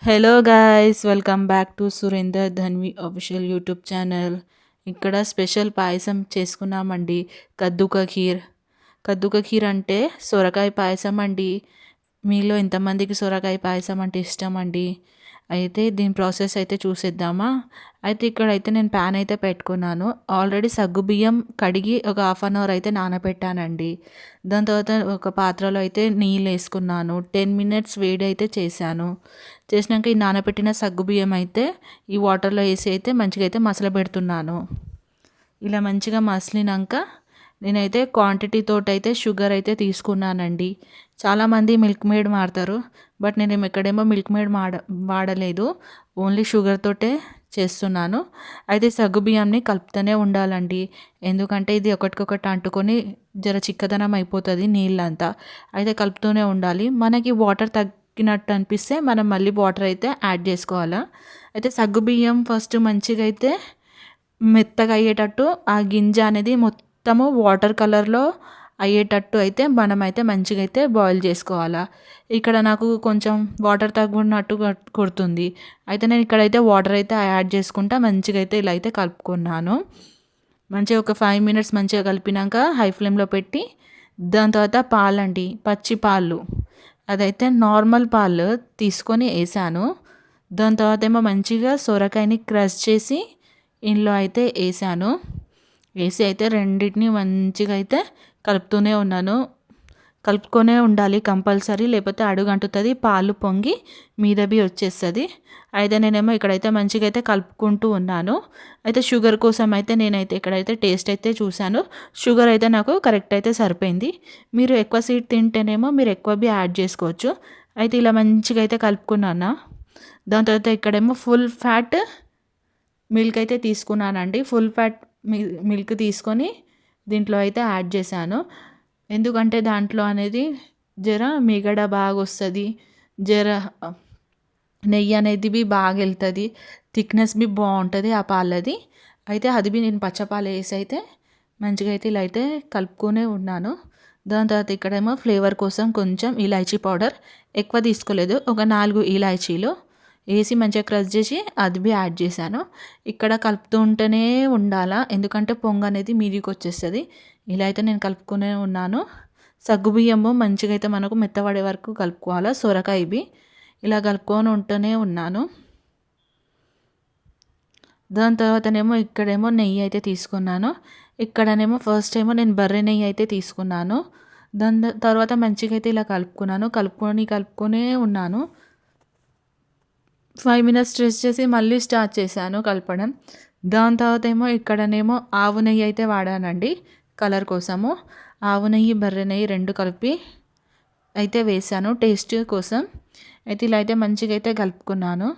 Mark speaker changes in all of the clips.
Speaker 1: Hello guys, welcome back to Surender Dhanvi official YouTube channel. ఇక్కడ special payasam చేసుకున్నామండి. కద్దుక ఖీర్. కద్దుక ఖీర్ అంటే సొరకాయ పాయసం అండి. మీలో ఎంతమందికి సొరకాయ పాయసం అంటే ఇష్టం అండి? అయితే దీని ప్రాసెస్ అయితే చూసేద్దామా? అయితే ఇక్కడైతే నేను ప్యాన్ అయితే పెట్టుకున్నాను. ఆల్రెడీ సగ్గుబియ్యం కడిగి ఒక హాఫ్ అన్ అవర్ అయితే నానబెట్టానండి. దాని తర్వాత ఒక పాత్రలో అయితే నీళ్ళు వేసుకున్నాను. 10 మినిట్స్ వేడి అయితే చేశాను. చేసినాక ఈ నానబెట్టిన సగ్గుబియ్యం అయితే ఈ వాటర్లో వేసి అయితే మంచిగా అయితే మసలబెడుతున్నాను. ఇలా మంచిగా మసిలినాక నేనైతే క్వాంటిటీ తోటైతే షుగర్ అయితే తీసుకున్నానండి. చాలామంది మిల్క్ మేడ్ వాడతారు, బట్ నేను ఎక్కడేమో మిల్క్ మేడ్ వాడలేదు. ఓన్లీ షుగర్ తోటే చేస్తున్నాను. అయితే సగ్గుబియ్యంని కలుపుతూనే ఉండాలండి, ఎందుకంటే ఇది ఒకటికొకటి అంటుకొని జర చిక్కదనం అయిపోతుంది నీళ్ళంతా. అయితే కలుపుతూనే ఉండాలి. మనకి వాటర్ తగ్గినట్టు అనిపిస్తే మనం మళ్ళీ వాటర్ అయితే యాడ్ చేసుకోవాలా. అయితే సగ్గుబియ్యం ఫస్ట్ మంచిగా అయితే మెత్తగా అయ్యేటట్టు ఆ గింజ అనేది మొత్తము వాటర్ కలర్లో అయ్యేటట్టు అయితే మనమైతే మంచిగా అయితే బాయిల్ చేసుకోవాలా. ఇక్కడ నాకు కొంచెం వాటర్ తగ్గున్నట్టు కొడుతుంది. అయితే నేను ఇక్కడైతే వాటర్ అయితే యాడ్ చేసుకుంటా మంచిగా అయితే ఇలా అయితే కలుపుకున్నాను. మంచిగా ఒక 5 మినిట్స్ మంచిగా కలిపినాక హై ఫ్లేమ్లో పెట్టి దాని తర్వాత పాలండి, పచ్చి పాలు, అదైతే నార్మల్ పాలు తీసుకొని వేసాను. దాని తర్వాత ఏమో మంచిగా సొరకాయని క్రష్ చేసి ఇందులో అయితే వేసాను. వేసి అయితే రెండింటిని మంచిగా అయితే కలుపుతూనే ఉన్నాను. కలుపుకొనే ఉండాలి కంపల్సరీ, లేకపోతే అడుగంటుతుంది, పాలు పొంగి మీదవి వచ్చేస్తుంది. అయితే నేనేమో ఇక్కడైతే మంచిగా అయితే కలుపుకుంటూ ఉన్నాను. అయితే షుగర్ కోసం అయితే నేనైతే ఇక్కడైతే టేస్ట్ అయితే చూశాను. షుగర్ అయితే నాకు కరెక్ట్ అయితే సరిపోయింది. మీరు ఎక్కువ స్వీట్ తింటేనేమో మీరు ఎక్కువ యాడ్ చేసుకోవచ్చు. అయితే ఇలా మంచిగా అయితే కలుపుకున్నాను. దాని తర్వాత ఇక్కడేమో ఫుల్ ఫ్యాట్ మిల్క్ అయితే తీసుకున్నానండి. ఫుల్ ఫ్యాట్ మిల్క్ తీసుకొని దీంట్లో అయితే యాడ్ చేశాను. ఎందుకంటే దాంట్లో అనేది జర మీగడ బాగా వస్తుంది, జర నెయ్యి అనేది బాగా వెళ్తుంది, థిక్నెస్ బాగుంటుంది ఆ పాలది. అయితే అది నేను పచ్చపాలు వేసి అయితే మంచిగా అయితే ఇలా అయితే కలుపుకునే ఉన్నాను. దాని తర్వాత ఇక్కడేమో ఫ్లేవర్ కోసం కొంచెం ఇలాచీ పౌడర్ ఎక్కువ తీసుకోలేదు, ఒక 4 ఇలాచీలు వేసి మంచిగా క్రష్ చేసి అది యాడ్ చేశాను. ఇక్కడ కలుపుతూ ఉంటూనే ఉండాలా, ఎందుకంటే పొంగు అనేది మీదికి వచ్చేస్తుంది. ఇలా అయితే నేను కలుపుకునే ఉన్నాను. సగ్గుబియ్యము మంచిగా అయితే మనకు మెత్తబడే వరకు కలుపుకోవాలా. సొరకాయ ఇలా కలుపుకొని ఉంటూనే ఉన్నాను. దాని తర్వాతనేమో ఇక్కడేమో నెయ్యి అయితే తీసుకున్నాను. ఇక్కడనేమో ఫస్ట్ ఏమో నేను బర్రె నెయ్యి అయితే తీసుకున్నాను. దాని తర్వాత మంచిగా అయితే ఇలా కలుపుకొనే ఉన్నాను. 5 మినిట్స్ స్ట్రెస్ చేసి మళ్ళీ స్టార్ట్ చేశాను కలపడం. దాని తర్వాత ఏమో ఇక్కడనేమో ఆవు నెయ్యి అయితే వాడానండి కలర్ కోసము. ఆవు నెయ్యి, బర్రె నెయ్యి 2 కలిపి అయితే వేసాను టేస్ట్ కోసం. అయితే ఇలా అయితే మంచిగా అయితే కలుపుకున్నాను.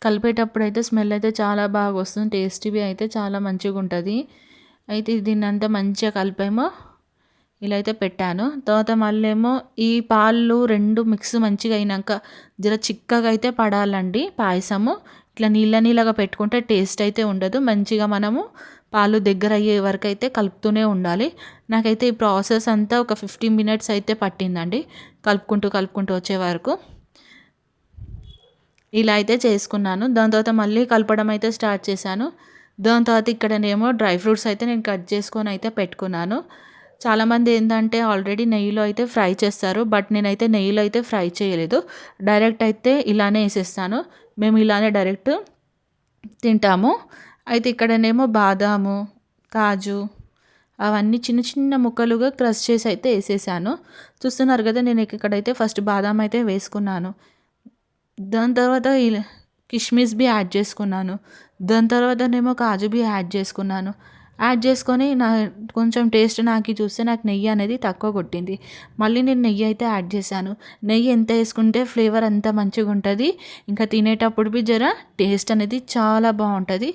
Speaker 1: కలిపేటప్పుడు అయితే స్మెల్ అయితే చాలా బాగా వస్తుంది, టేస్టీవి అయితే చాలా మంచిగా ఉంటుంది. అయితే దీన్నంతా మంచిగా కలిపేమో ఇలా అయితే పెట్టాను. తర్వాత మళ్ళీ ఏమో ఈ పాలు 2 మిక్స్ మంచిగా అయినాక జర చిక్కగా అయితే పడాలండి పాయసము. ఇట్లా నీళ్ళగా పెట్టుకుంటే టేస్ట్ అయితే ఉండదు. మంచిగా మనము పాలు దగ్గర అయ్యే వరకు అయితే కలుపుతూనే ఉండాలి. నాకైతే ఈ ప్రాసెస్ అంతా ఒక 15 మినిట్స్ అయితే పట్టిందండి, కలుపుకుంటూ వచ్చే వరకు. ఇలా అయితే చేసుకున్నాను. దాని తర్వాత మళ్ళీ కలపడం అయితే స్టార్ట్ చేశాను. దాని తర్వాత ఇక్కడనేమో డ్రై ఫ్రూట్స్ అయితే నేను కట్ చేసుకొని అయితే పెట్టుకున్నాను. చాలామంది ఏంటంటే ఆల్రెడీ నెయ్యిలో అయితే ఫ్రై చేస్తారు, బట్ నేనైతే నెయ్యిలో అయితే ఫ్రై చేయలేదు. డైరెక్ట్ అయితే ఇలానే వేసేస్తాను. మేము ఇలానే డైరెక్ట్ తింటాము. అయితే ఇక్కడనేమో బాదాము, కాజు అవన్నీ చిన్న చిన్న ముక్కలుగా క్రష్ చేసి అయితే వేసేసాను. చూస్తున్నారు కదా, నేను ఇక్కడైతే ఫస్ట్ బాదాం అయితే వేసుకున్నాను. దాని తర్వాత కిష్మిస్ యాడ్ చేసుకున్నాను. దాని తర్వాతనేమో కాజు యాడ్ చేసుకున్నాను. యాడ్ చేసుకొని కొంచెం టేస్ట్ చూస్తే నాకు నెయ్యి అనేది తక్కువ కొట్టింది. మళ్ళీ నేను నెయ్యి అయితే యాడ్ చేశాను. నెయ్యి ఎంత వేసుకుంటే ఫ్లేవర్ అంత మంచిగా ఉంటుంది, ఇంకా తినేటప్పుడు జర టేస్ట్ అనేది చాలా బాగుంటుంది.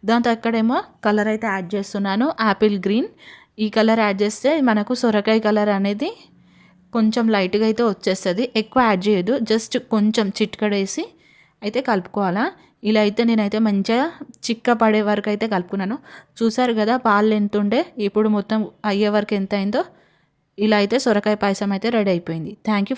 Speaker 1: దాంతో అక్కడేమో కలర్ అయితే యాడ్ చేస్తున్నాను, యాపిల్ గ్రీన్. ఈ కలర్ యాడ్ చేస్తే మనకు సొరకాయ కలర్ అనేది కొంచెం లైట్గా అయితే వచ్చేస్తుంది. ఎక్కువ యాడ్ చేయదు, జస్ట్ కొంచెం చిటికెడేసి అయితే కలుపుకోవాలా. ఇలా అయితే నేనైతే మంచిగా చిక్క పడే వరకు అయితే కలుపుకున్నాను. చూసారు కదా పాలు ఎంత ఉండే, ఇప్పుడు మొత్తం అయ్యే వరకు ఎంత అయిందో. ఇలా అయితే సొరకాయ పాయసం అయితే రెడీ అయిపోయింది. Thank you.